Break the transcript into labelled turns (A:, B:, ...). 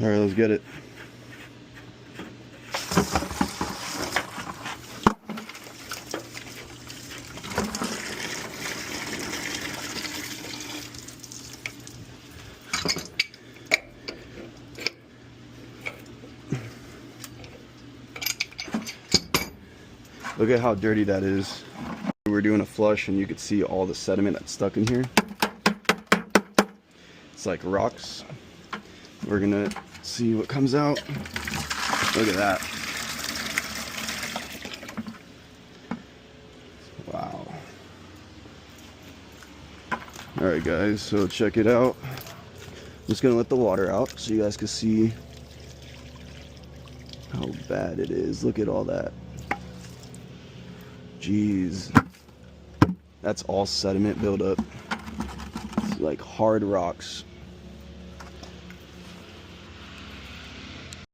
A: All right, let's get it. Look at how dirty that is. We're doing a flush and you could see all the sediment that's stuck in here. It's like rocks. We're gonna see what comes out. Look at that. Wow. Alright guys, so check it out. I'm just gonna let the water out so you guys can see how bad it is. Look at all that. Jeez. That's all sediment buildup. It's like hard rocks.